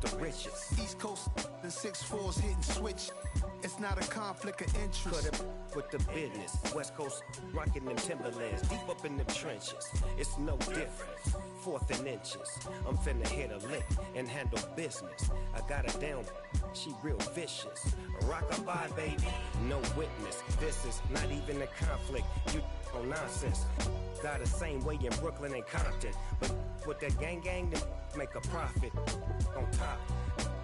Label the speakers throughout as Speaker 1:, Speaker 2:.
Speaker 1: the richest.
Speaker 2: East Coast and 6'4s hitting switch. It's not a conflict of interest.
Speaker 1: Cut it with the business. West Coast rocking them Timberlands, deep up in the trenches. It's no difference. 4th and inches. I'm finna hit a lick and handle business. I got her down, she real vicious. Rockabye, baby, no witness. This is not even a conflict. You on nonsense. Got the same way in Brooklyn and Compton, but with that gang, then make a profit. On top,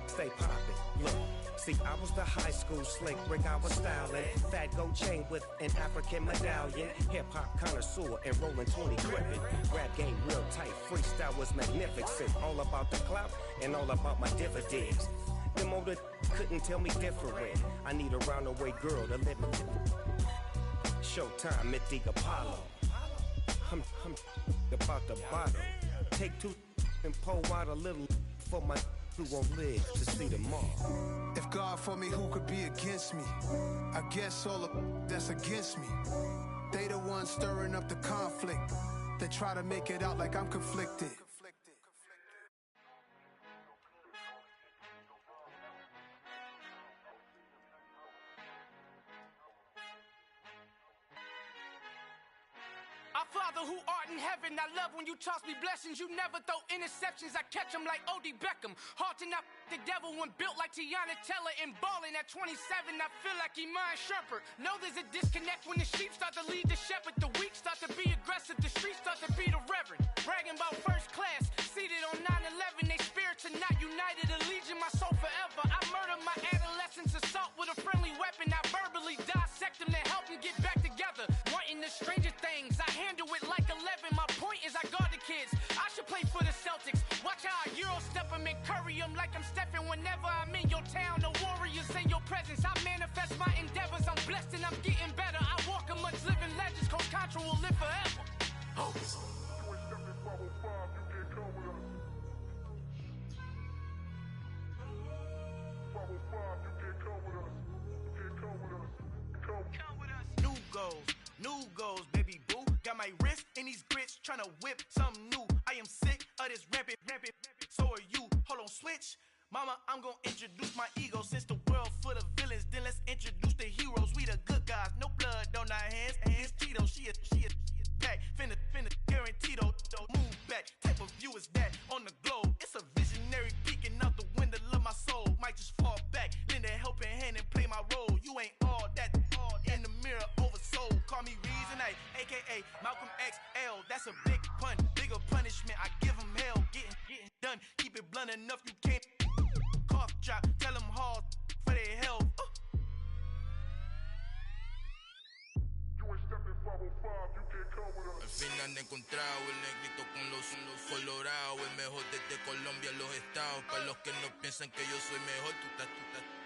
Speaker 1: stay poppin'. Look, see, I was the high school slick Rick, I was styling. Fat gold chain with an African medallion. Hip-hop connoisseur and rolling 20 gripping. Rap game real tight, freestyle was magnificent. All about the clout and all about my dividends. Them older couldn't tell me different. I need a roundaway girl to live in. Showtime at the Apollo. I'm about the bottle. Take 2 and pour out a little for my who won't live to see tomorrow.
Speaker 2: If God for me, who could be against me? I guess all of that's against me. They the ones stirring up the conflict. They try to make it out like I'm conflicted.
Speaker 3: Our Father who art in heaven, I love when you toss me blessings. You never throw interceptions, I catch them like O.D. Beckham. Hard to knock the devil when built like Tiana Teller. And balling at 27, I feel like Iman Shumpert. Know there's a disconnect when the sheep start to lead the shepherd. The weak start to be aggressive, the streets start to be the reverend. Bragging about first class, seated on 9/11. They spirits are not united, a legion, my soul forever. I murder my adolescence, assault with a friendly weapon. I verbally dissect them to help them get back together. Wanting the stranger things, I handle it like 11. My point is I guard the kids. I should play for the Celtics. Watch how I Euro step them and curry them like I'm Stephen. Whenever I'm in your town, the Warriors in your presence. I manifest my endeavors. I'm blessed and I'm getting better. I walk amongst living legends. Coach Contra will live forever. Oh. New goals, baby boo. Got my wrist in these grits, tryna whip something new. I am sick of this rampant. So are you. Hold on, switch. Mama, I'm gonna introduce my ego. Since the world full of villains, then let's introduce the heroes. We the good guys, no blood on our hands. Hands Tito, she a pack. Finna guaranteed don't move back. Type of view is that on the globe? It's a visionary peeking out the window of my soul. Might just fall back, lend a helping hand and play my role. You ain't all that in the mirror oversold. Call me Reason A, aka Malcolm XL. That's a big pun, bigger punishment. I give him hell, getting done. Keep it blunt enough, you can't cough drop. Tell them hard for their health.
Speaker 4: Al fin han encontrado el negrito con los colorados. El mejor desde Colombia, los estados. Para los que no piensan que yo soy mejor,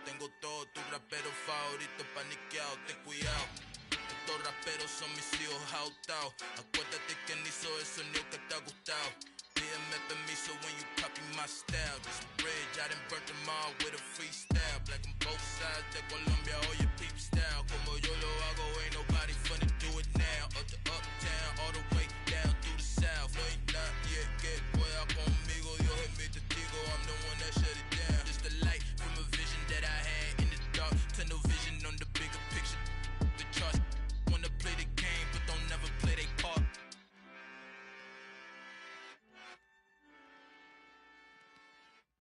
Speaker 4: tengo todo, tus raperos favoritos paniqueados, ten cuidado. Estos raperos son mis hijos adoptados. Acuérdate que ni hizo el sonido que te ha gustado. Pídeme permiso when you copy my style. This bridge, I done burnt them all with a freestyle. Black on both sides de Colombia, oye peep style. Como yo lo hago, ain't nobody finna do it now. Up to uptown, all the way down through the south. No ain't not yet, que pueda conmigo. Dios es mi testigo, I'm the one that shut it down. Just a light from a vision that I had in the dark. Tunnel vision on the bigger picture. The charts wanna play the game, but don't never play their part.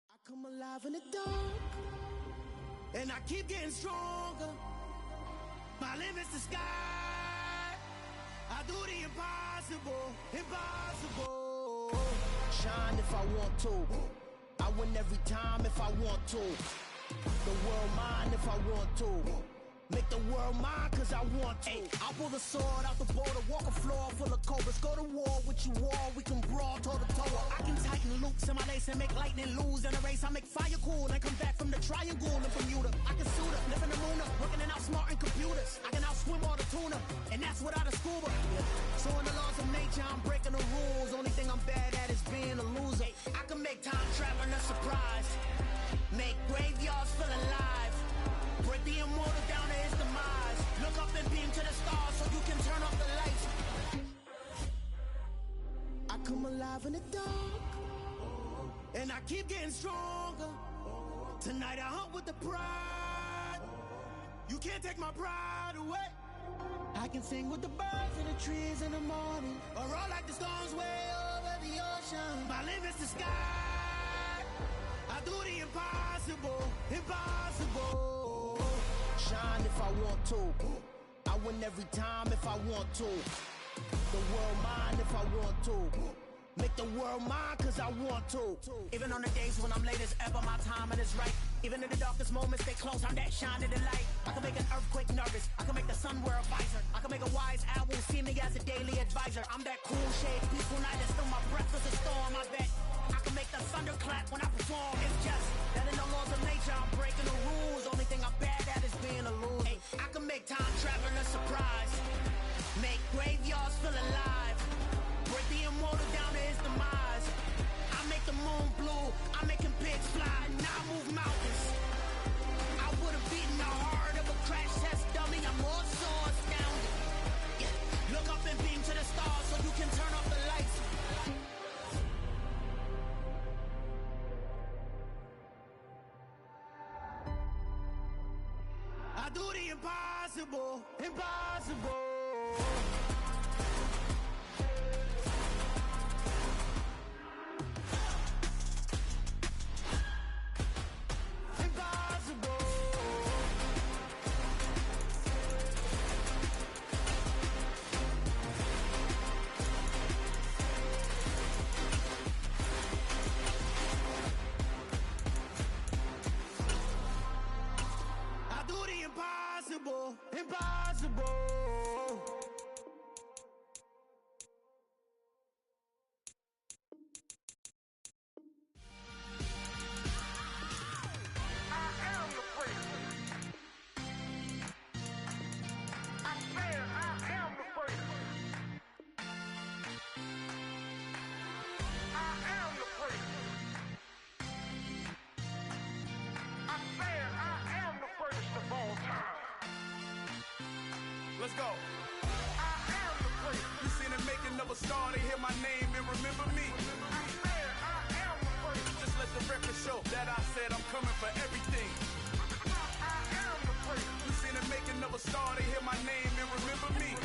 Speaker 5: I come alive in the dark, and I keep getting stronger. My limit's the sky. I do the impossible. Shine if I want to. I win every time if I want to. The world mine if I want to. Make the world mine cause I want to. I'll pull the sword out the border, walk a floor full of cobras. Go to war with you all, we can brawl toe to toe. I can tighten loops in my lace and make lightning lose in a race. I make fire cool and come back from the triangle in Bermuda. I can suit up, live in the moon up, working and outsmarting computers. I can outswim all the tuna, and that's without a scuba. So in the laws of nature, I'm breaking the rules. Only thing I'm bad at is being a loser. I can make time traveling a surprise, make graveyards feel alive. Break the immortal down to his demise. Look up and beam to the stars so you can turn off the lights. I come alive in the dark, and I keep getting stronger. Tonight I hunt with the pride. You can't take my pride away. I can sing with the birds and the trees in the morning, or roll like the storms way over the ocean. My limit's the sky. I do the impossible, impossible. Shine if I want to. I win every time if I want to. The world mine if I want to. Make the world mine cause I want to. Even on the days when I'm late as ever, my timing is right. Even in the darkest moments, stay close, I'm that shine to the light. I can make an earthquake nervous, I can make the sun wear a visor. I can make a wise owl see me as a daily advisor. I'm that cool shade, peaceful night, and still my breath is a storm, I bet. I can make the thunder clap when I perform. It's just that in the laws of nature, I'm breaking the rules. Only thing I'm bad at is being a loser. Hey, I can make time traveling a surprise. Make graveyards feel alive. Break the immortal down to his demise. I make the moon blue, I'm making pigs fly. Now I move mountains. I would've beaten the heart of a crash test dummy. I'm more so astounded. Yeah. Look up and beam to the stars so you can turn off the lights. I do the impossible, impossible. Impossible.
Speaker 6: Let's go. I am the prince. You seen the making of a star, they hear my name and remember me. I am the prince. Just let the record show that I said I'm coming for everything. I am the prince. You seen the making of a star, they hear my name and remember me. I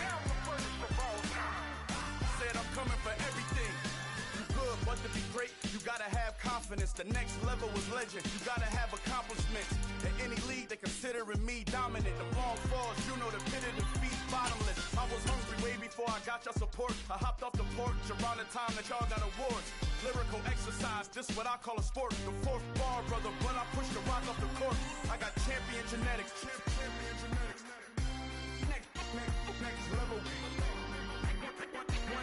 Speaker 6: am the prince of all time. Said I'm coming for everything. You good, but to be great, you gotta have confidence. The next level was legend. You gotta have accomplishments. In any league, they considering me dominant. The long falls, you know the pit of defeat, bottomless. I was hungry way before I got your support. I hopped off the porch around the time that y'all got awards. Lyrical exercise, this what I call a sport. The fourth bar, brother, when I push the rock off the court. I got champion genetics. Champion genetics. Next level. One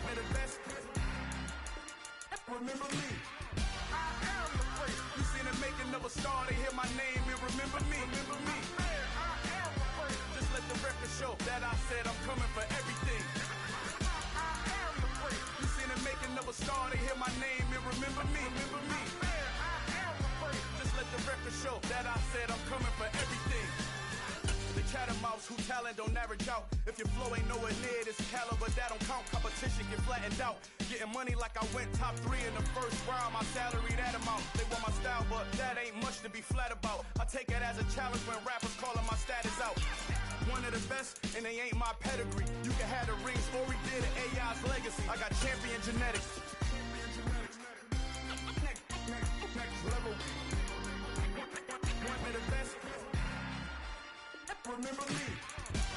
Speaker 6: of the best. Remember me. I am the prince. You seen the making of a star, they hear my name and remember me. Remember me. I am the prince. Just let the record show that I said I'm coming for everything. I am the prince. You seen the making of a star, they hear my name and remember me. Remember me. I am the prince. Just let the record show that I said I'm coming for everything. The catamounts who talent don't average out. If your flow ain't nowhere near this caliber, that don't count. Competition get flattened out. Getting money like I went top 3 in the first round. My salary that amount. They want my style, but that ain't much to be flat about. I take it as a challenge when rappers calling my status out. One of the best, and they ain't my pedigree. You can have the rings, or we did it, AI's legacy. I got champion genetics. Next level. One of the best. Remember me.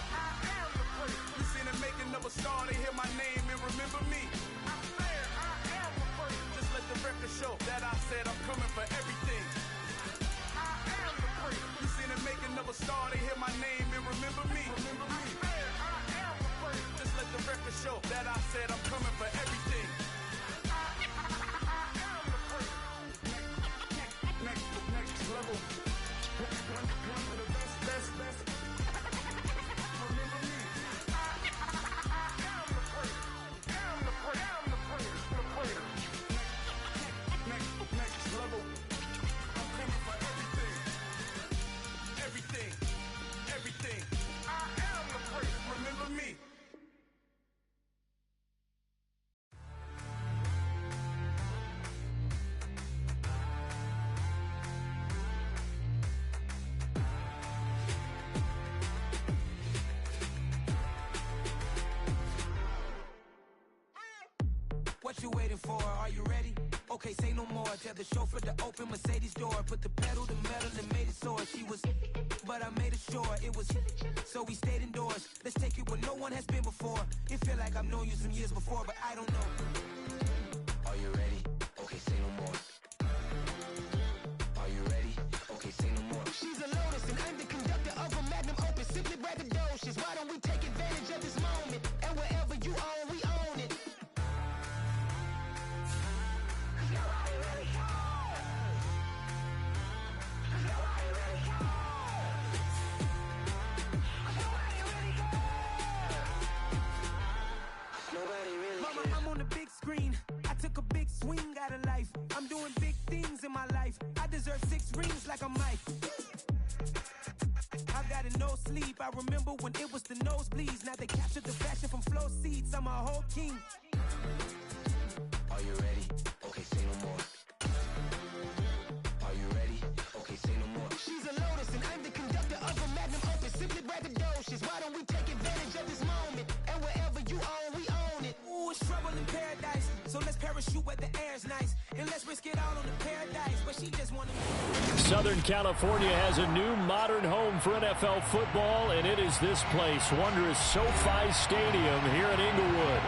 Speaker 6: I am the prince. You seen the making of a star, they hear my name and remember me. I am the prince. Just let the record show that I said I'm coming for everything. I am the prince. You seen the making of a star, they hear my name and remember me. Remember me. I am the prince. Just let the record show that I said I'm coming for everything. I am the prince. Next level. One of the best. Everything. I am the prince. Remember me.
Speaker 5: before. Are you ready? Okay, say no more. Tell the chauffeur to open Mercedes door. Put the pedal to metal and made it soar. She was, but I made it sure it was. So we stayed indoors. Let's take it where no one has been before. It feel like I've known you some years before, but I don't know. Are you ready? Okay, say no more. Are you ready? Okay, say no more. She's a Lotus and I'm the conductor of a magnum opus. Simply braggadocious. Why don't we take advantage of this moment? And wherever you own, we own it. Mama, I'm on the big screen. I took a big swing out of life. I'm doing big things in my life. I deserve 6 rings like I'm Mike. I've got no sleep. I remember when it was the nosebleeds. Now they captured the fashion from flow seats. I'm a whole king. Are you ready? Okay, say no more. Are you ready? Okay, say no more. She's a Lotus and I'm the conductor of a magnum opus. Simply braggadocious. Why don't we take advantage of this moment? And wherever you own, we own it. Ooh, it's trouble in paradise. So let's parachute where the air's nice. And let's risk it all on the paradise. But she just wanted.
Speaker 7: Southern California has a new modern home for NFL football, and it is this place, wondrous SoFi Stadium here in Inglewood.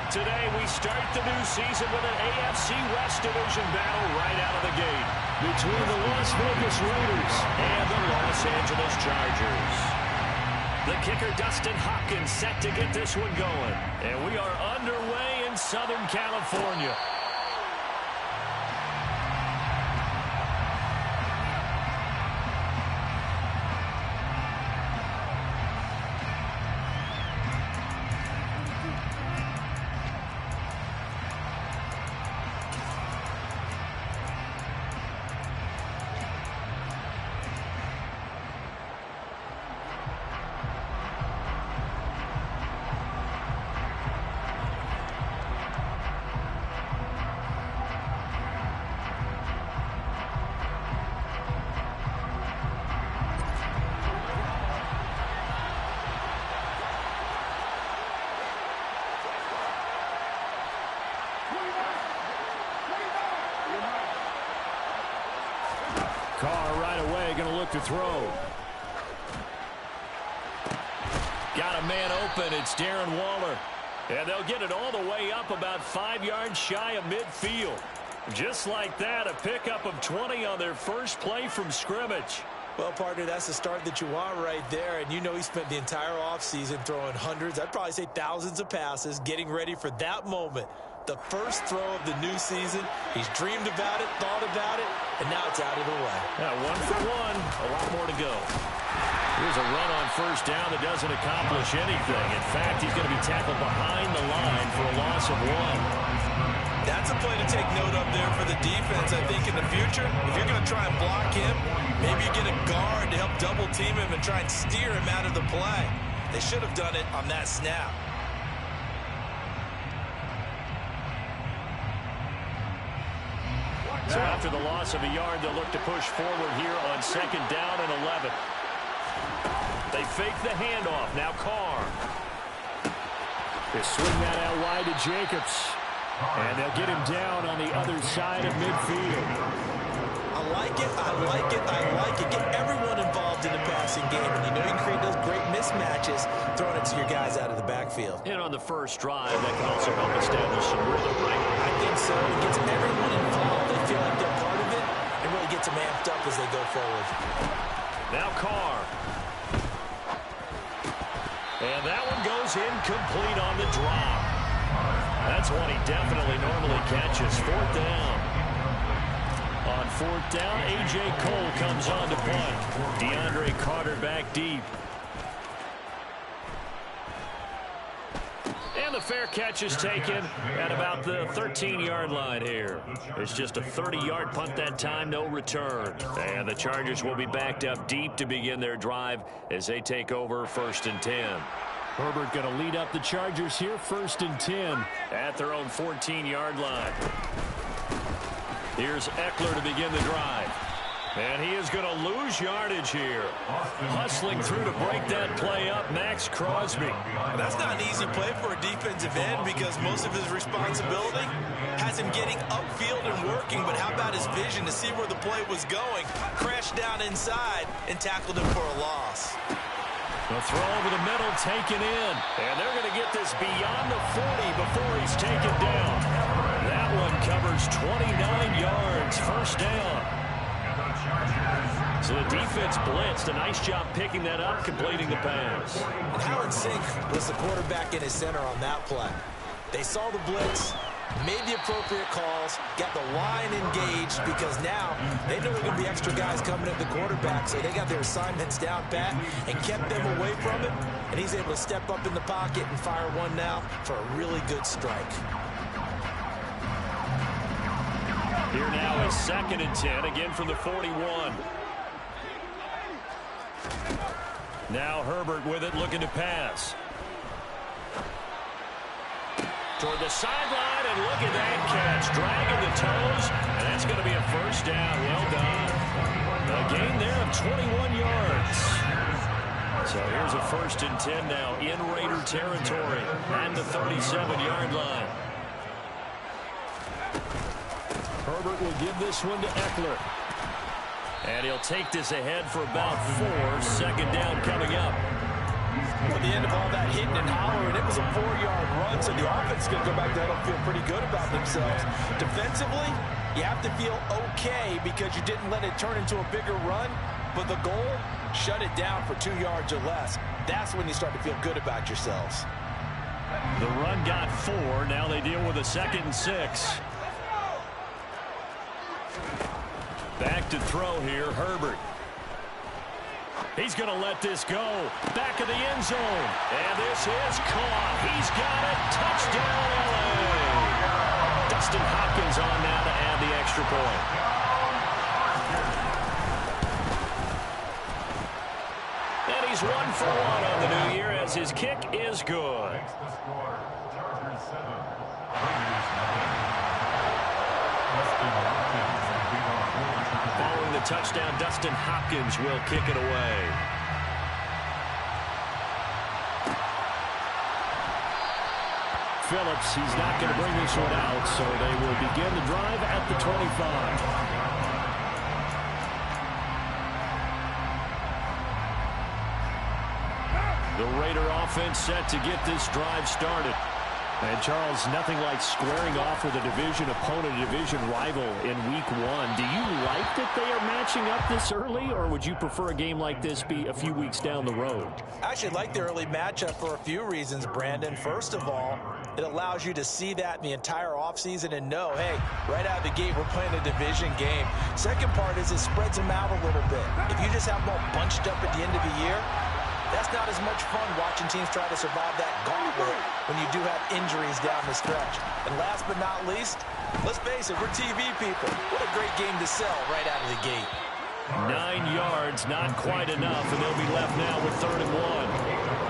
Speaker 7: Today we start the new season with an AFC West Division battle right out of the gate between the Las Vegas Raiders and the Los Angeles Chargers. The kicker Dustin Hopkins set to get this one going, and we are underway in Southern California. Carr right away going to look to throw. Got a man open. It's Darren Waller. And they'll get it all the way up about 5 yards shy of midfield. Just like that, a pickup of 20 on their first play from scrimmage.
Speaker 8: Well, partner, that's the start that you want right there. And you know he spent the entire offseason throwing hundreds, I'd probably say thousands of passes, getting ready for that moment. The first throw of the new season. He's dreamed about it, thought about it, and now it's out of the way.
Speaker 7: Yeah, 1 for 1. A lot more to go. Here's a run on first down that doesn't accomplish anything. In fact, he's going to be tackled behind the line for a loss of 1.
Speaker 8: That's a play to take note of there for the defense. I think in the future, if you're going to try and block him, maybe you get a guard to help double team him and try and steer him out of the play. They should have done it on that snap.
Speaker 7: So after the loss of a yard, they'll look to push forward here on 2nd down and 11. They fake the handoff. Now Carr. They swing that out wide to Jacobs. And they'll get him down on the other side of midfield.
Speaker 8: I like it, I like it, I like it. Get everyone involved in the passing game. And you know you can create those great mismatches throwing it to your guys out of the backfield.
Speaker 7: And on the first drive, that can also help establish some rhythm, right?
Speaker 8: I think so. It gets everyone involved. They feel like they're part of it. And really gets them amped up as they go forward.
Speaker 7: Now Carr. And that one goes incomplete on the drop. That's one he definitely normally catches. 4th down. On 4th down, A.J. Cole comes on to punt. DeAndre Carter back deep. And the fair catch is taken at about the 13-yard line here. It's just a 30-yard punt that time, no return. And the Chargers will be backed up deep to begin their drive as they take over 1st and 10. Herbert going to lead up the Chargers here, 1st and 10 at their own 14-yard line. Here's Eckler to begin the drive. And he is going to lose yardage here. Hustling through to break that play up, Maxx Crosby.
Speaker 8: That's not an easy play for a defensive end because most of his responsibility has him getting upfield and working, but how about his vision to see where the play was going? Crashed down inside and tackled him for a loss.
Speaker 7: The throw over the middle taken in. And they're going to get this beyond the 40 before he's taken down. That one covers 29 yards, first down. So the defense blitzed. A nice job picking that up, completing the pass.
Speaker 8: And how in sync was the quarterback in his center on that play? They saw the blitz, made the appropriate calls, got the line engaged because now they know there are going to be extra guys coming at the quarterback, so they got their assignments down pat and kept them away from it, and he's able to step up in the pocket and fire one now for a really good strike.
Speaker 7: Here now is 2nd and 10, again from the 41. Now Herbert with it, looking to pass. Toward the sideline, and look at that catch. Dragging the toes, and that's going to be a first down. Well done. A gain there of 21 yards. So here's a 1st and 10 now in Raider territory and the 37-yard line. Herbert will give this one to Eckler. And he'll take this ahead for about 4. 2nd down coming up.
Speaker 8: At the end of all that hitting and hollering, it was a 4-yard run, so the offense is going to go back there and feel pretty good about themselves. Defensively, you have to feel okay because you didn't let it turn into a bigger run, but the goal, shut it down for 2 yards or less. That's when you start to feel good about yourselves.
Speaker 7: The run got 4. Now they deal with a 2nd and 6. Back to throw here, Herbert. He's going to let this go. Back of the end zone. And this is caught. He's got it. Touchdown, LA. Dustin Hopkins on now to add the extra point. And he's 1 for 1 on the new year as his kick is good. Following the touchdown, Dustin Hopkins will kick it away. Phillips, he's not going to bring this one out, so they will begin the drive at the 25. The Raider offense set to get this drive started. And, Charles, nothing like squaring off with a division opponent, a division rival in Week 1. Do you like that they are matching up this early, or would you prefer a game like this be a few weeks down the road?
Speaker 8: I actually like the early matchup for a few reasons, Brandon. First of all, it allows you to see that in the entire offseason and know, hey, right out of the gate, we're playing a division game. Second part is it spreads them out a little bit. If you just have them all bunched up at the end of the year, that's not as much fun watching teams try to survive that gauntlet when you do have injuries down the stretch. And last but not least, let's face it, we're TV people. What a great game to sell right out of the gate.
Speaker 7: 9 yards, not quite enough, and they'll be left now with 3rd and 1.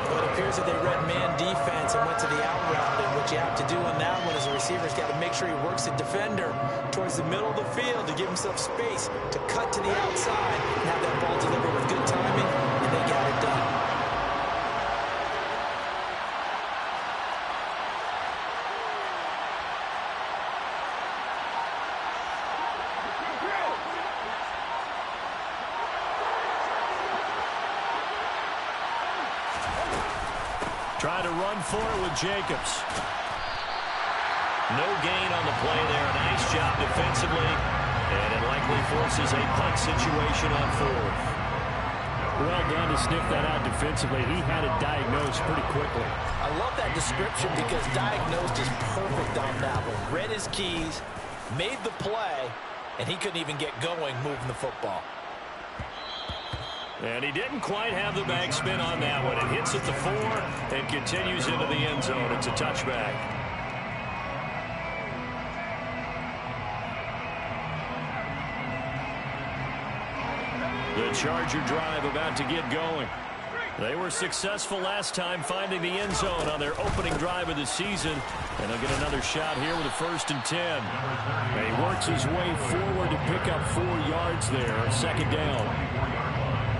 Speaker 8: Well, it appears that they read man defense and went to the out route, and what you have to do on that one is the receiver's got to make sure he works the defender towards the middle of the field to give himself space to cut to the outside and have that ball delivered with good timing, and they got it done.
Speaker 7: Try to run for it with Jacobs. No gain on the play there. A nice job defensively. And it likely forces a punt situation on 4th. Well done to sniff that out defensively. He had it diagnosed pretty quickly.
Speaker 8: I love that description because diagnosed is perfect on that one. Read his keys, made the play, and he couldn't even get going moving the football.
Speaker 7: And he didn't quite have the bag spin on that one. It hits at the 4 and continues into the end zone. It's a touchback. The Charger drive about to get going. They were successful last time finding the end zone on their opening drive of the season. And they'll get another shot here with a 1st and 10. And he works his way forward to pick up 4 yards there, 2nd down.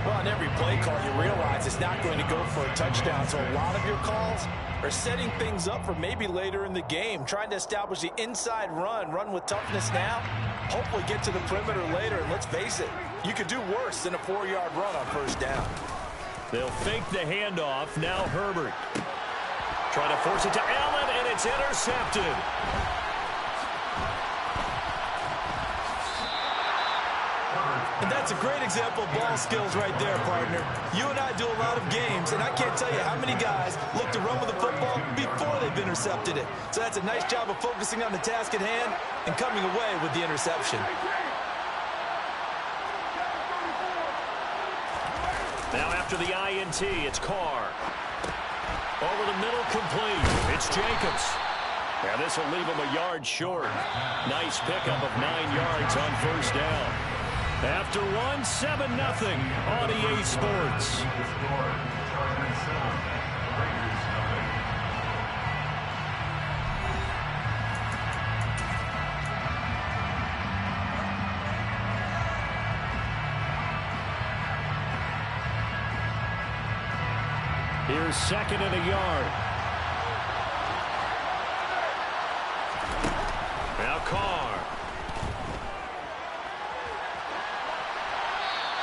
Speaker 8: Well, on every play call, you realize it's not going to go for a touchdown. So a lot of your calls are setting things up for maybe later in the game, trying to establish the inside run with toughness now, hopefully get to the perimeter later. And let's face it, you could do worse than a 4-yard run on 1st down.
Speaker 7: They'll fake the handoff. Now Herbert. Trying to force it to Allen, and it's intercepted.
Speaker 8: And that's a great example of ball skills right there, partner. You and I do a lot of games, and I can't tell you how many guys look to run with the football before they've intercepted it. So that's a nice job of focusing on the task at hand and coming away with the interception.
Speaker 7: Now after the INT, it's Carr. Over the middle, complete. It's Jacobs. And this will leave him a yard short. Nice pickup of 9 yards on 1st down. After one, 7-0 on EA Sports. Here's 2nd and a yard. Now Carr.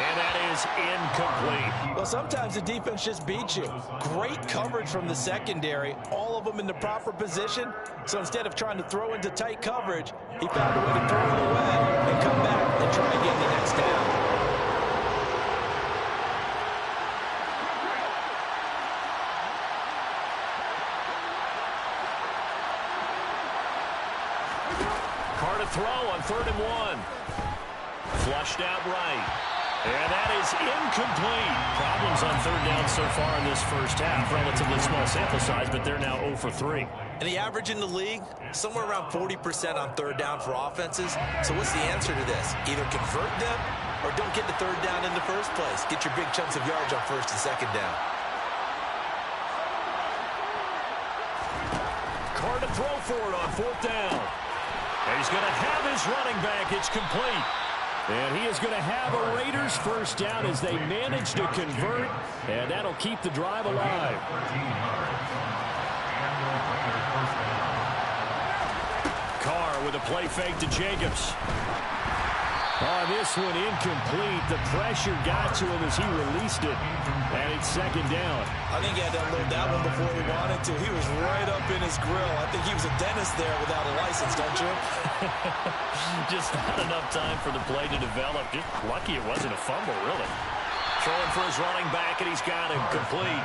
Speaker 7: And that is incomplete.
Speaker 8: Well, sometimes the defense just beats you. Great coverage from the secondary, all of them in the proper position. So instead of trying to throw into tight coverage, he found a way to throw it away and come back and try again the next down.
Speaker 7: Carr to throw on 3rd and 1. Flushed out right. And that is incomplete. Problems on 3rd down so far in this 1st half. Relatively small sample size, but they're now 0 for 3.
Speaker 8: And the average in the league, somewhere around 40% on 3rd down for offenses. So what's the answer to this? Either convert them or don't get the 3rd down in the first place. Get your big chunks of yards on 1st and 2nd down.
Speaker 7: Carr to throw for it on 4th down. And he's going to have his running back. It's complete. And he is going to have a Raiders 1st down as they manage to convert. And that'll keep the drive alive. Carr with a play fake to Jacobs. Oh, this one incomplete. The pressure got to him as he released it. And it's 2nd down.
Speaker 8: I think he had to unload that one before he wanted to. He was right up in his grill. I think he was a dentist there without a license, don't you?
Speaker 7: Just not enough time for the play to develop. Just lucky it wasn't a fumble, really. Throwing for his running back, and he's got him complete.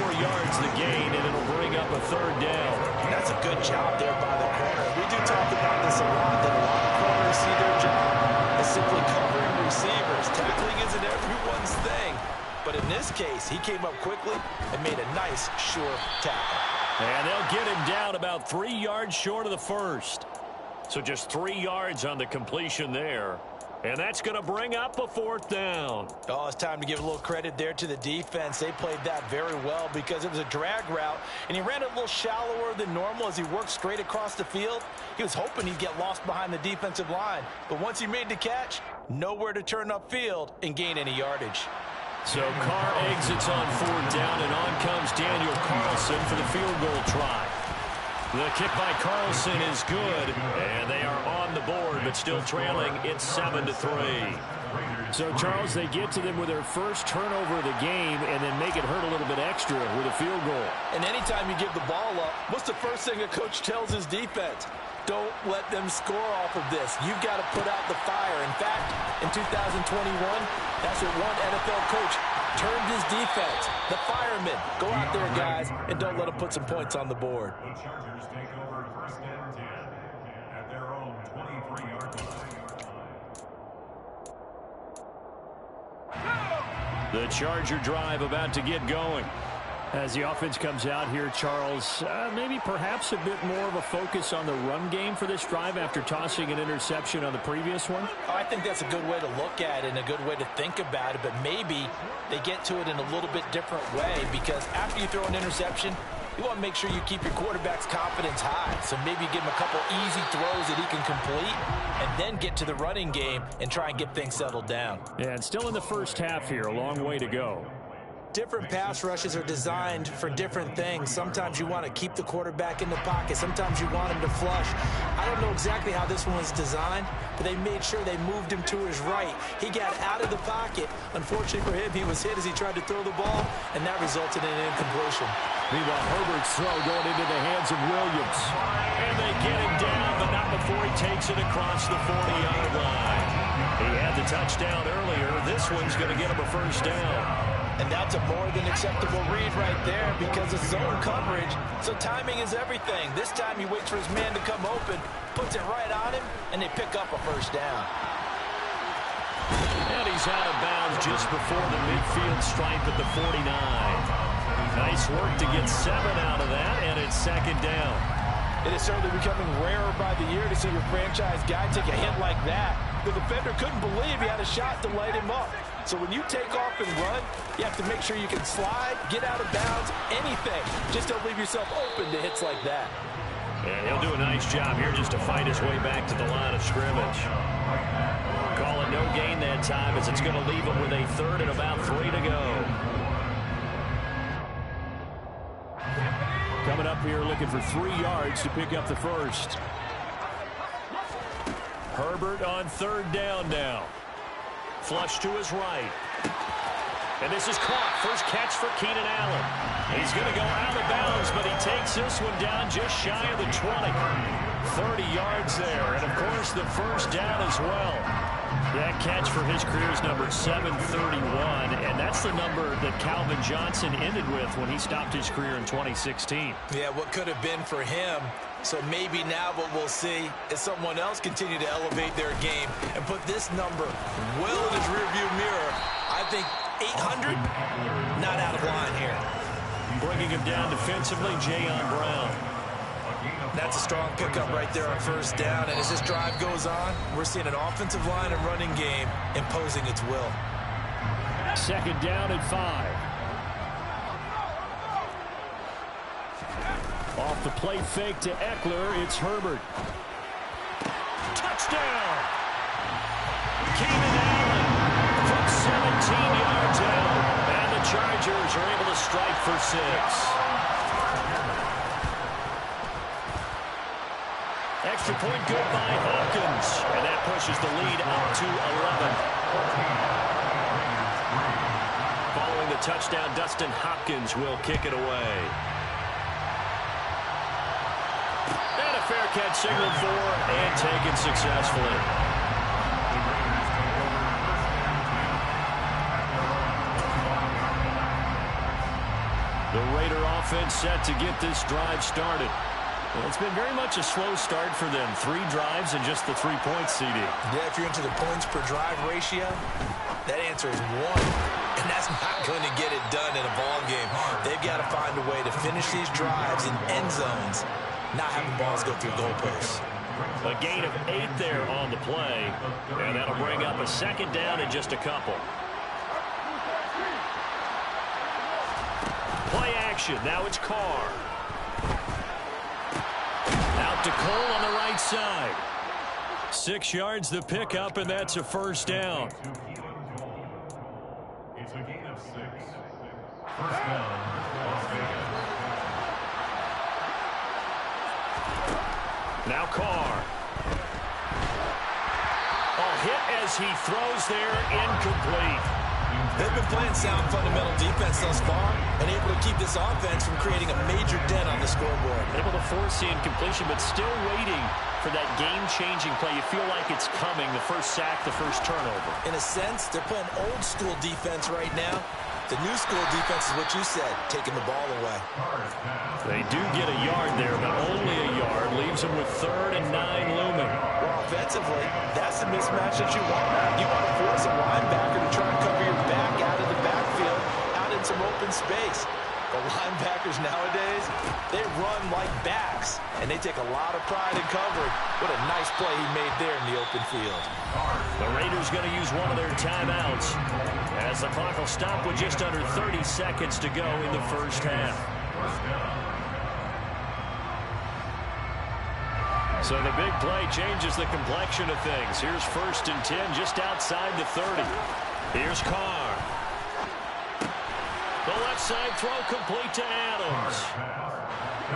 Speaker 7: 4 yards the gain, and it'll bring up a 3rd down.
Speaker 8: That's a good job there by the corner. We do talk about this a lot, that a lot of corners see their job as simply covering receivers. Tackling isn't everyone's thing. But in this case, he came up quickly and made a nice, sure tackle.
Speaker 7: And they'll get him down about 3 yards short of the 1st. So just 3 yards on the completion there. And that's going to bring up a 4th down.
Speaker 8: Oh, it's time to give a little credit there to the defense. They played that very well because it was a drag route, and he ran it a little shallower than normal as he worked straight across the field. He was hoping he'd get lost behind the defensive line, but once he made the catch, nowhere to turn upfield and gain any yardage.
Speaker 7: So Carr exits on 4th down, and on comes Daniel Carlson for the field goal try. The kick by Carlson is good, and they are on the board, but still trailing. It's 7-3. So, Charles, they get to them with their first turnover of the game and then make it hurt a little bit extra with a field goal.
Speaker 8: And anytime you give the ball up, what's the first thing a coach tells his defense? Don't let them score off of this. You've got to put out the fire. In fact, in 2021, that's what one NFL coach termed his defense. The firemen. Go out there, guys, and don't let them put some points on the board.
Speaker 9: The Chargers take over 1st and 10 at their own 23-yard line.
Speaker 7: The Charger drive about to get going. As the offense comes out here, Charles, maybe perhaps a bit more of a focus on the run game for this drive after tossing an interception on the previous one?
Speaker 8: I think that's a good way to look at it and a good way to think about it, but maybe they get to it in a little bit different way, because after you throw an interception, you want to make sure you keep your quarterback's confidence high. So maybe give him a couple easy throws that he can complete and then get to the running game and try and get things settled down.
Speaker 7: Yeah, and still in the first half here, a long way to go.
Speaker 8: Different pass rushes are designed for different things. Sometimes you want to keep the quarterback in the pocket. Sometimes you want him to flush. I don't know exactly how this one was designed, but they made sure they moved him to his right. He got out of the pocket. Unfortunately for him, he was hit as he tried to throw the ball, and that resulted in an incompletion.
Speaker 7: Meanwhile, Herbert's throw going into the hands of Williams. And they get him down, but not before he takes it across the 40-yard line. He had the touchdown earlier. This one's going to get him a first down.
Speaker 8: And that's a more than acceptable read right there because of zone coverage. So timing is everything. This time he waits for his man to come open, puts it right on him, and they pick up a first down.
Speaker 7: And he's out of bounds just before the midfield stripe at the 49. Nice work to get 7 out of that, and it's second down.
Speaker 8: It is certainly becoming rarer by the year to see your franchise guy take a hit like that. The defender couldn't believe he had a shot to light him up. So when you take off and run, you have to make sure you can slide, get out of bounds, anything. Just don't leave yourself open to hits like that.
Speaker 7: And he'll do a nice job here just to fight his way back to the line of scrimmage. Call it no gain that time as it's going to leave him with a third and about 3 to go. Coming up here looking for 3 yards to pick up the first. Herbert on third down now. Flush to his right. And this is caught. First catch for Keenan Allen. He's going to go out of bounds, but he takes this one down just shy of the 20. 30 yards there. And, of course, the first down as well. That catch for his career is number 731, and that's the number that Calvin Johnson ended with when he stopped his career in 2016.
Speaker 8: Yeah, what could have been for him. So maybe now what we'll see is someone else continue to elevate their game and put this number well in his rearview mirror. I think 800, not out of line here.
Speaker 7: Bringing him down defensively, Jayon Brown.
Speaker 8: That's a strong pickup right there on first down. And as this drive goes on, we're seeing an offensive line and running game imposing its will.
Speaker 7: Second down and 5. Off the play fake to Eckler, it's Herbert. Touchdown! Keenan Allen from 17 yards out. And the Chargers are able to strike for 6. Extra point good by Hopkins. And that pushes the lead up to 11. Following the touchdown, Dustin Hopkins will kick it away. And a fair catch signaled for and taken successfully. The Raider offense set to get this drive started. Well, it's been very much a slow start for them. 3 drives and just the 3 points, CD.
Speaker 8: Yeah, if you're into the points per drive ratio, that answer is 1. And that's not going to get it done in a ball game. They've got to find a way to finish these drives in end zones, not having balls go through goalposts.
Speaker 7: A gain of 8 there on the play, and that'll bring up a second down in just a couple. Play action. Now it's Carr. Out to Cole on the right side. 6 yards the pickup, and that's a first down.
Speaker 9: It's a gain of 6. First down, Las Vegas.
Speaker 7: Now Carr. Hit as he throws there, incomplete.
Speaker 8: They've been playing sound fundamental defense thus far and able to keep this offense from creating a major dent on the scoreboard.
Speaker 7: Able to force the incompletion, but still waiting for that game-changing play. You feel like it's coming, the first sack, the first turnover.
Speaker 8: In a sense, they're playing old-school defense right now. The new school defense is what you said, taking the ball away.
Speaker 7: They do get a yard there, but only a yard. Leaves them with 3rd and 9 looming.
Speaker 8: Well, offensively, that's the mismatch that you want. You want to force a linebacker to try and cover your back out of the backfield, out in some open space. The linebackers nowadays, they run like backs, and they take a lot of pride in covering. What a nice play he made there in the open field.
Speaker 7: The Raiders going to use one of their timeouts as the clock will stop with just under 30 seconds to go in the first half. So the big play changes the complexion of things. Here's 1st and 10 just outside the 30. Here's Carr. The left side throw complete to Adams.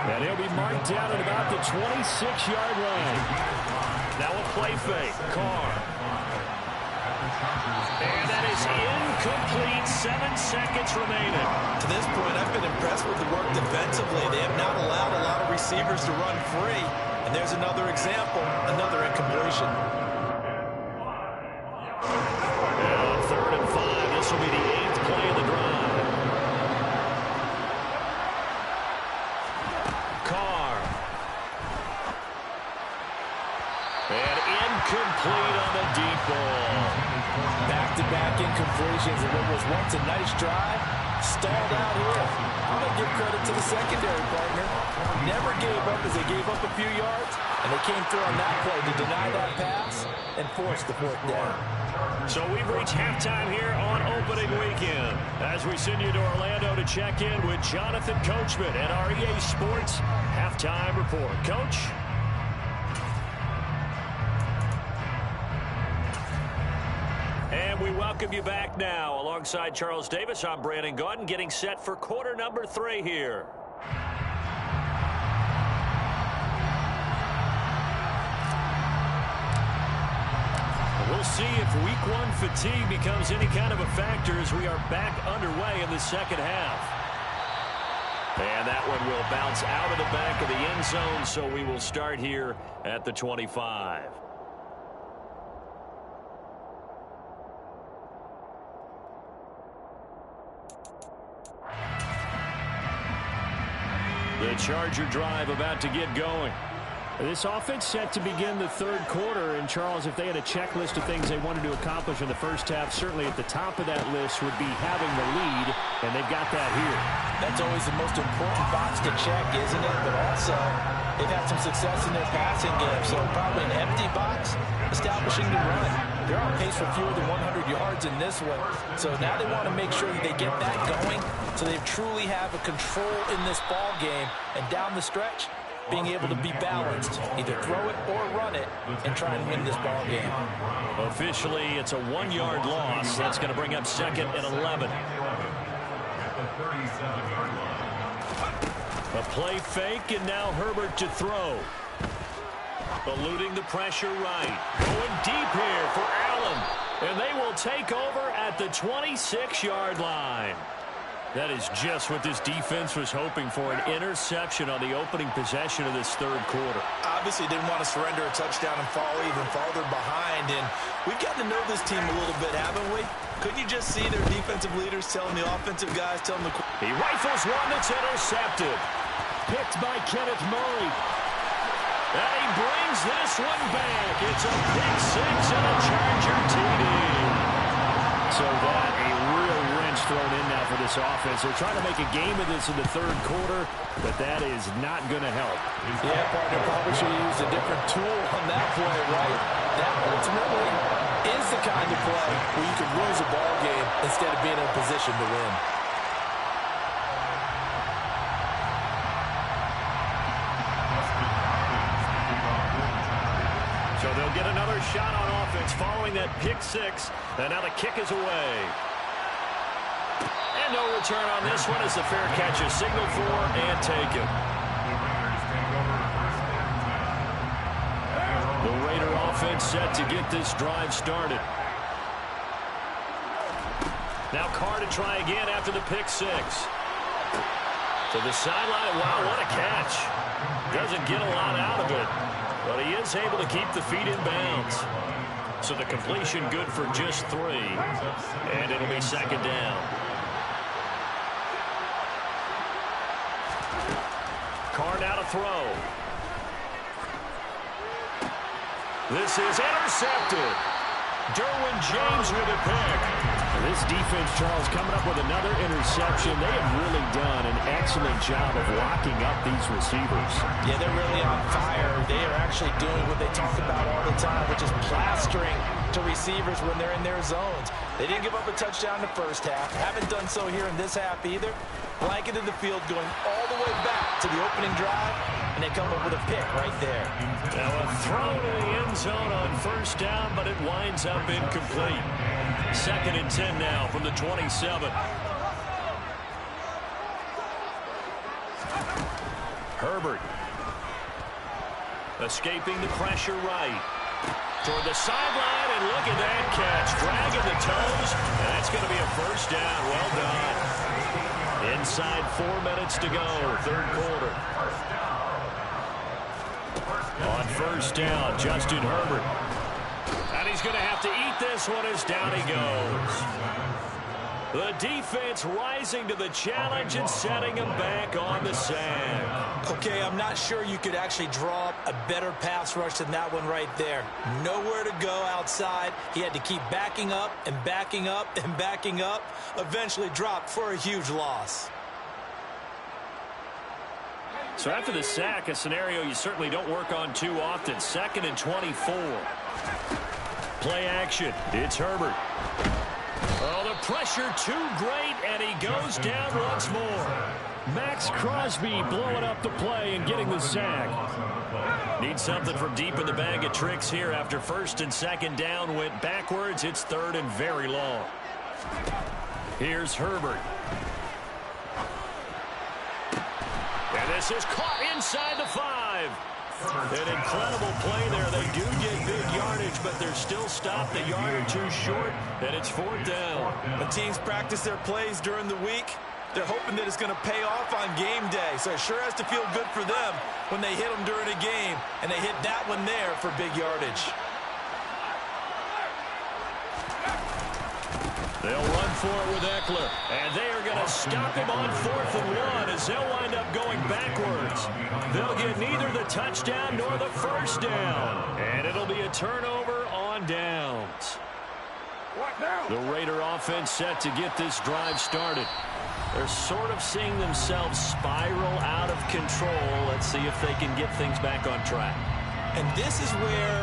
Speaker 7: And he'll be marked down at about the 26-yard line. Now a play fake. Carr. And that is incomplete. 7 seconds remaining.
Speaker 8: To this point, I've been impressed with the work defensively. They have not allowed a lot of receivers to run free. And there's another example, another incompletion.
Speaker 7: And 3rd and 5. This will be the 8th play of the drive. Carr. And incomplete on the deep ball.
Speaker 8: Back-to-back incompletions of what was once a nice drive. Stalled out here. I'm going to give credit to the secondary partner. Never gave up as they gave up a few yards, and they came through on that play to deny that pass and force the 4th down.
Speaker 7: So we've reached halftime here on opening weekend as we send you to Orlando to check in with Jonathan Coachman at our EA Sports Halftime Report. Coach? And we welcome you back now. Alongside Charles Davis, I'm Brandon Gaudin, getting set for quarter number 3 here. We'll see if week 1 fatigue becomes any kind of a factor as we are back underway in the second half. And that one will bounce out of the back of the end zone, so we will start here at the 25. The Charger drive about to get going. This offense set to begin the 3rd quarter. And, Charles, if they had a checklist of things they wanted to accomplish in the first half, certainly at the top of that list would be having the lead, and they've got that here.
Speaker 8: That's always the most important box to check, isn't it? But also, they've had some success in their passing game, so probably an empty box, establishing the run. They're on pace for fewer than 100 yards in this one, so now they want to make sure that they get that going so they truly have a control in this ball game, and down the stretch, being able to be balanced, either throw it or run it, and try and win this ball game.
Speaker 7: Officially, it's a 1-yard loss. That's going to bring up 2nd and 11. A play fake, and now Herbert to throw. Eluding the pressure right. Going deep here for Allen. And they will take over at the 26-yard line. That is just what this defense was hoping for, an interception on the opening possession of this 3rd quarter.
Speaker 8: Obviously didn't want to surrender a touchdown and fall even farther behind, and we've gotten to know this team a little bit, haven't we? Couldn't you just see their defensive leaders telling the offensive guys, telling the...
Speaker 7: He rifles one that's intercepted. Picked by Kenneth Murray. And he brings this one back. It's a pick 6 and a Charger TD. So that a real wrench thrown in now for this offense. They're trying to make a game of this in the 3rd quarter, but that is not going to help.
Speaker 8: Yeah, partner, probably should have used a different tool on that play, right? That ultimately is the kind of play where you can lose a ball game instead of being in a position to win.
Speaker 7: So they'll get another shot on offense following that pick 6. And now the kick is away. And no return on this one as the fair catch is signaled for and taken. The Raider offense set to get this drive started. Now Carr to try again after the pick 6. To the sideline. Wow, what a catch. Doesn't get a lot out of it. But he is able to keep the feet in bounds. So the completion good for just 3. And it'll be 2nd down. Carr now to throw. This is intercepted. Derwin James with a pick. This defense, Charles, coming up with another interception. They have really done an excellent job of locking up these receivers.
Speaker 8: Yeah, they're really on fire. They are actually doing what they talk about all the time, which is plastering to receivers when they're in their zones. They didn't give up a touchdown in the first half. Haven't done so here in this half either. Blanketed the field, going all the way back to the opening drive, and they come up with a pick right there.
Speaker 7: Now a throw to the end zone on first down, but it winds up incomplete. 2nd and 10 now from the 27. Herbert. Escaping the pressure right. Toward the sideline, and look at that catch. Dragging the toes, and that's going to be a first down. Well done. Inside 4 minutes to go, 3rd quarter. On first down, Justin Herbert. And he's going to have to eat this one as down he goes. The defense rising to the challenge and setting him back on the sack.
Speaker 8: Okay, I'm not sure you could actually draw up a better pass rush than that one right there. Nowhere to go outside. He had to keep backing up and backing up and backing up. Eventually dropped for a huge loss.
Speaker 7: So after the sack, a scenario you certainly don't work on too often. 2nd and 24. Play action. It's Herbert. Oh, the pressure too great, and he goes down once more. Max Crosby blowing up the play and getting the sack. Need something from deep in the bag of tricks here after 1st and 2nd down went backwards. It's 3rd and very long. Here's Herbert. And this is caught inside the 5. An incredible play there. They do get big yardage, but they're still stopped a yard or two short, and it's 4th down.
Speaker 8: The teams practice their plays during the week. They're hoping that it's going to pay off on game day, so it sure has to feel good for them when they hit them during a game, and they hit that one there for big yardage.
Speaker 7: They'll run for it with Eckler, and they are going to stop him on 4th and 1 as they'll wind up going backwards. They'll get neither the touchdown nor the first down, and it'll be a turnover on downs. The Raider offense set to get this drive started. They're sort of seeing themselves spiral out of control. Let's see if they can get things back on track.
Speaker 8: And this is where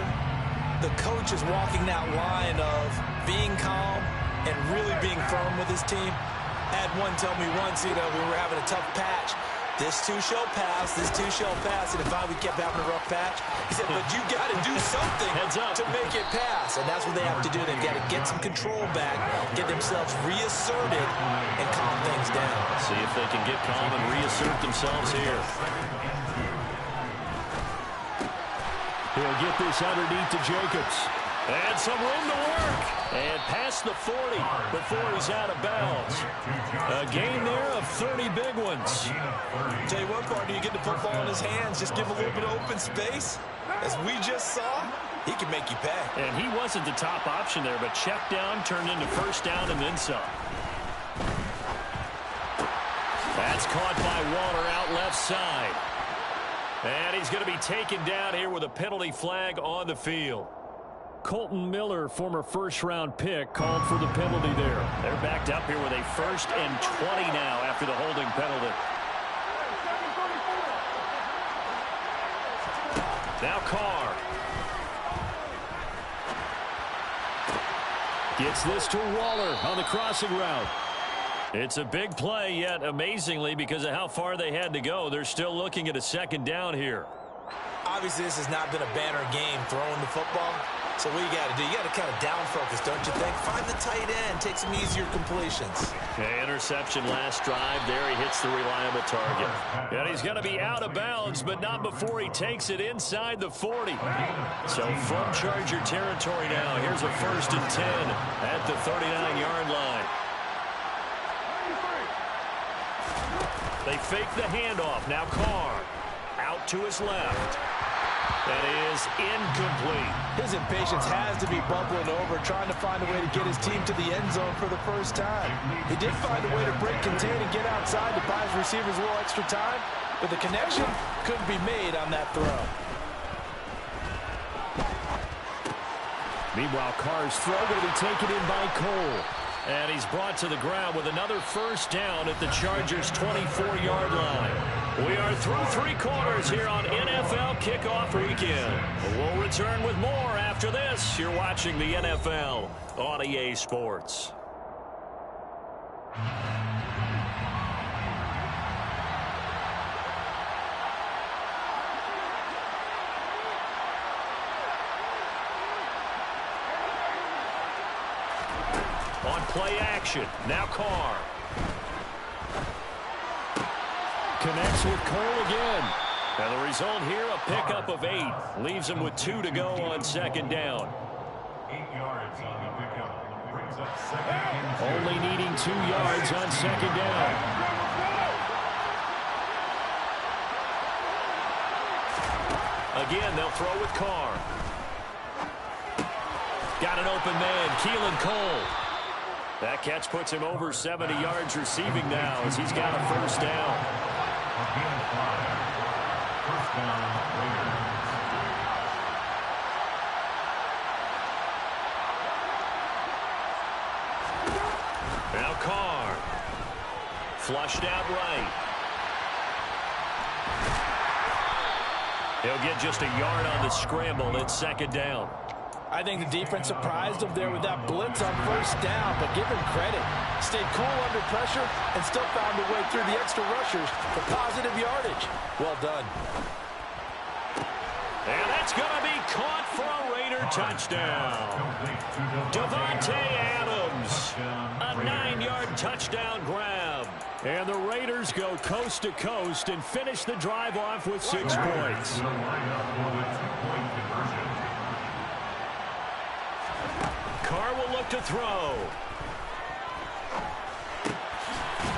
Speaker 8: the coach is walking that line of being calm and really being firm with his team. I had one tell me once, we were having a tough patch. This too shall pass, this too shall pass. And if we kept having a rough patch, he said, but you got to do something to make it pass. And that's what they have to do. They've got to get some control back, get themselves reasserted, and calm things down.
Speaker 7: See if they can get calm and reassert themselves here. He'll get this underneath to Jacobs. And some room to work. And past the 40 before he's out of bounds. A gain there of 30 big ones.
Speaker 8: Tell you what, partner, you get the football in his hands, just give a little bit of open space. As we just saw, he can make you pay.
Speaker 7: And he wasn't the top option there, but check down turned into first down and then some. That's caught by Waller out left side. And he's going to be taken down here with a penalty flag on the field. Colton Miller, former first-round pick, called for the penalty there. They're backed up here with a 1st and 20 now after the holding penalty. Now Carr. Gets this to Waller on the crossing route. It's a big play, yet amazingly, because of how far they had to go, they're still looking at a 2nd down here.
Speaker 8: Obviously, this has not been a banner game throwing the football. So what you got to do, you got to kind of down focus, don't you think? Find the tight end, take some easier completions.
Speaker 7: Okay, interception last drive. There he hits the reliable target. And he's going to be out of bounds, but not before he takes it inside the 40. So from Charger territory now, here's a 1st and 10 at the 39-yard line. They fake the handoff. Now Carr out to his left. That is incomplete.
Speaker 8: His impatience has to be bubbling over, trying to find a way to get his team to the end zone for the first time. He did find a way to break, contain, and get outside to buy his receivers a little extra time, but the connection couldn't be made on that throw.
Speaker 7: Meanwhile, Carr's throw going to be taken in by Cole. And he's brought to the ground with another first down at the Chargers' 24-yard line. We are through 3 quarters here on NFL Kickoff Weekend. We'll return with more after this. You're watching the NFL on EA Sports. On play action, now Carr. Connects with Cole again. And the result here, a pickup of 8. Leaves him with 2 to go on second down.
Speaker 9: 8 yards on the pickup. Brings up second and 2.
Speaker 7: Only needing 2 yards on second down. Again, they'll throw with Carr. Got an open man, Keelan Cole. That catch puts him over 70 yards receiving now as he's got a first down.
Speaker 9: First down, Raiders.
Speaker 7: Now Carr. Flushed out right. He'll get just a yard on the scramble. It's second down.
Speaker 8: I think the defense surprised him there with that blitz on first down, but give him credit. Stayed cool under pressure and still found a way through the extra rushers for positive yardage. Well done.
Speaker 7: And that's going to be caught for a Raider touchdown. Davante Adams, a 9-yard touchdown grab. And the Raiders go coast to coast and finish the drive off with 6 points. Carr will look to throw.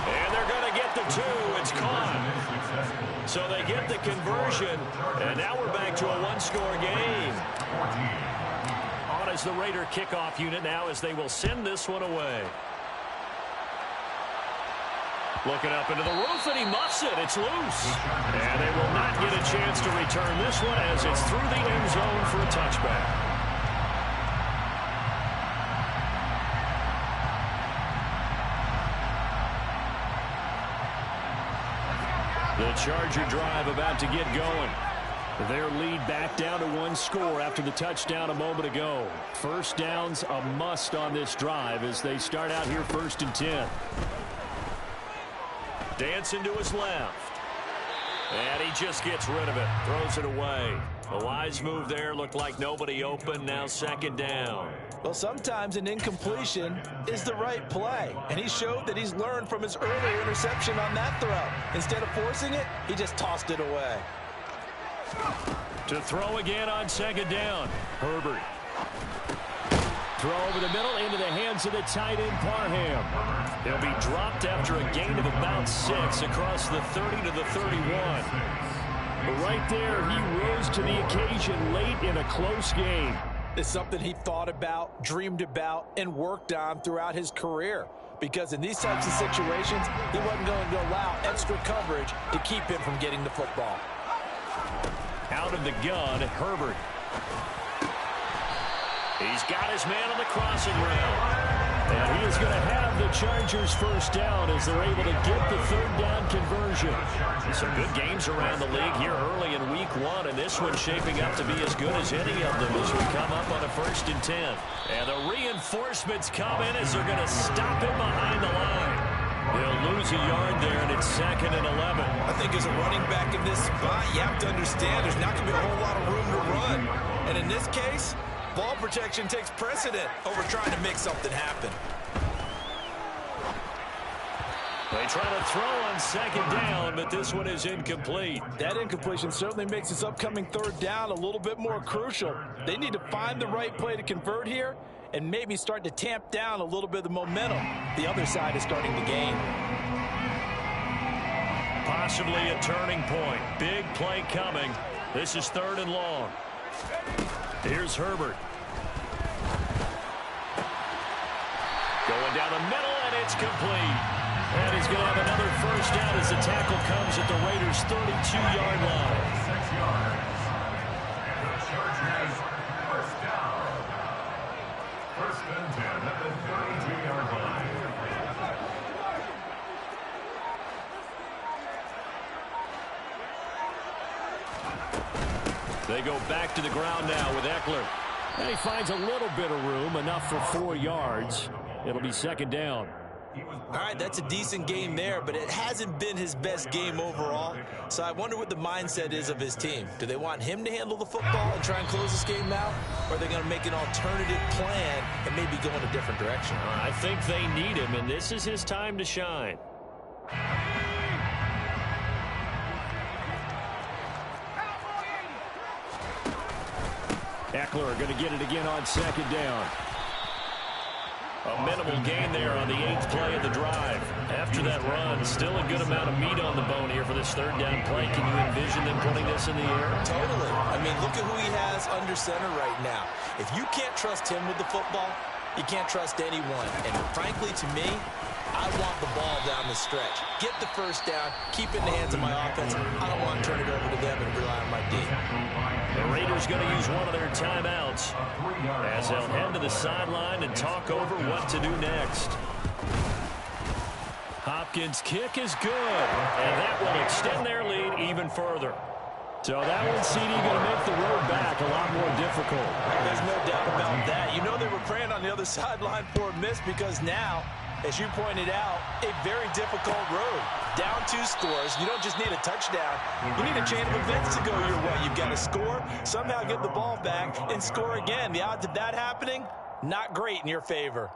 Speaker 7: And they're going to get the 2. It's caught. So they get the conversion. And now we're back to a 1-score game. On is the Raider kickoff unit now as they will send this one away. Looking up into the roof, and he muffs it. It's loose. And they will not get a chance to return this one as it's through the end zone for a touchback. The Charger drive about to get going. Their lead back down to 1 score after the touchdown a moment ago. First down's a must on this drive as they start out here 1st and 10. Dancing to his left. And he just gets rid of it. Throws it away. A wise move there. Looked like nobody open. Now second down.
Speaker 8: Well, sometimes an incompletion is the right play. And he showed that he's learned from his earlier interception on that throw. Instead of forcing it, he just tossed it away.
Speaker 7: To throw again on second down. Herbert. Throw over the middle into the hands of the tight end, Parham. He'll be dropped after a gain of about 6 across the 30 to the 31. But right there, he rose to the occasion late in a close game.
Speaker 8: It's something he thought about, dreamed about, and worked on throughout his career. Because in these types of situations, he wasn't going to allow extra coverage to keep him from getting the football.
Speaker 7: Out of the gun, Herbert. He's got his man on the crossing route. And he is going to have the Chargers first down as they're able to get the 3rd down conversion. Some good games around the league here early in week 1, and this one's shaping up to be as good as any of them as we come up on a 1st and 10. And the reinforcements come in as they're going to stop him behind the line. He'll lose a yard there, and it's 2nd and 11.
Speaker 8: I think as a running back in this spot, you have to understand there's not going to be a whole lot of room to run. And in this case, ball protection takes precedent over trying to make something happen.
Speaker 7: They try to throw on second down, but this one is incomplete.
Speaker 8: That incompletion certainly makes this upcoming 3rd down a little bit more crucial. They need to find the right play to convert here and maybe start to tamp down a little bit of the momentum the other side is starting to gain.
Speaker 7: Possibly a turning point. Big play coming. This is 3rd and long. Here's Herbert. Going down the middle, and it's complete. And he's going to have another first down as the tackle comes at the Raiders' 32-yard line.
Speaker 9: 6 yards. And the Chargers first down. 1st and 10 at the 32-yard line.
Speaker 7: They go back to the ground now with Eckler. And he finds a little bit of room, enough for 4 yards. It'll be second down.
Speaker 8: All right, that's a decent game there, but it hasn't been his best game overall. So I wonder what the mindset is of his team. Do they want him to handle the football and try and close this game out? Or are they going to make an alternative plan and maybe go in a different direction?
Speaker 7: I think they need him, and this is his time to shine. Eckler going to get it again on second down. A minimal gain there on the 8th play of the drive. After that run, still a good amount of meat on the bone here for this third down play. Can you envision them putting this in the air?
Speaker 8: Totally. I mean, look at who he has under center right now. If you can't trust him with the football, you can't trust anyone. And frankly, to me, I want the ball down the stretch. Get the first down, keep it in the hands of my offense. I don't want to turn it over to them and rely on my D.
Speaker 7: The Raiders going to use one of their timeouts as they'll head to the sideline and talk over what to do next. Hopkins' kick is good, and that will extend their lead even further. So that one, CD, going to make the road back a lot more difficult.
Speaker 8: There's no doubt about that. You know they were praying on the other sideline for a miss because now, as you pointed out, a very difficult road. Down 2 scores. You don't just need a touchdown. You need a chain of events to go your way. You've got to score, somehow get the ball back, and score again. The odds of that happening, not great in your favor.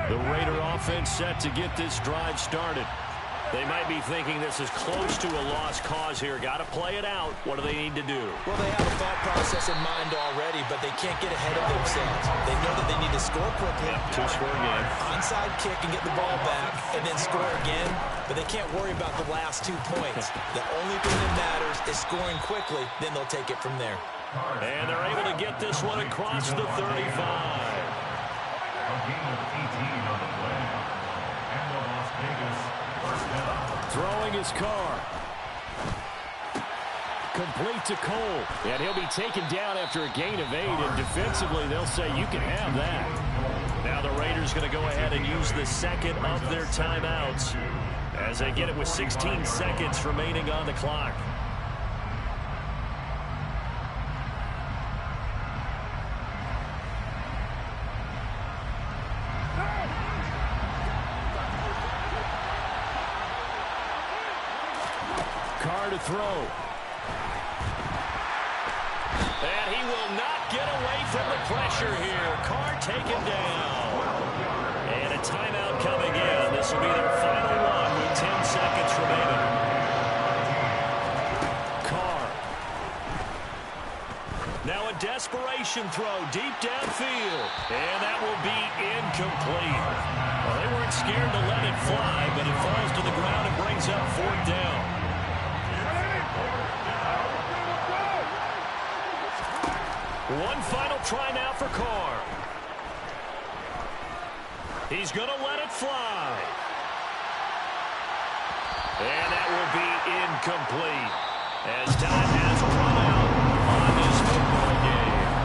Speaker 7: The Raider offense set to get this drive started. They might be thinking this is close to a lost cause here. Got to play it out. What do they need to do?
Speaker 8: Well, they have a thought process in mind already, but they can't get ahead of themselves. They know that they need to score quickly.
Speaker 7: Yep, 2-score game.
Speaker 8: Onside kick and get the ball back, and then score again. But they can't worry about the last 2 points. The only thing that matters is scoring quickly. Then they'll take it from there.
Speaker 7: And they're able to get this one across the 35.
Speaker 9: A gain of 18 on the play. And the Las Vegas first down.
Speaker 7: Throwing his car. Complete to Cole. And he'll be taken down after a gain of 8. And defensively, they'll say you can have that. Now the Raiders going to go ahead and use the second of their timeouts as they get it with 16 seconds remaining on the clock. Carr to throw. And he will not get away from the pressure here. Carr taken down. And a timeout coming in. This will be their final one with 10 seconds remaining. Carr. Now a desperation throw deep downfield. And that will be incomplete. Well, they weren't scared to let it fly, but it falls to the ground and brings up 4th down. One final try now for Carr. He's going to let it fly. And that will be incomplete as time has run out.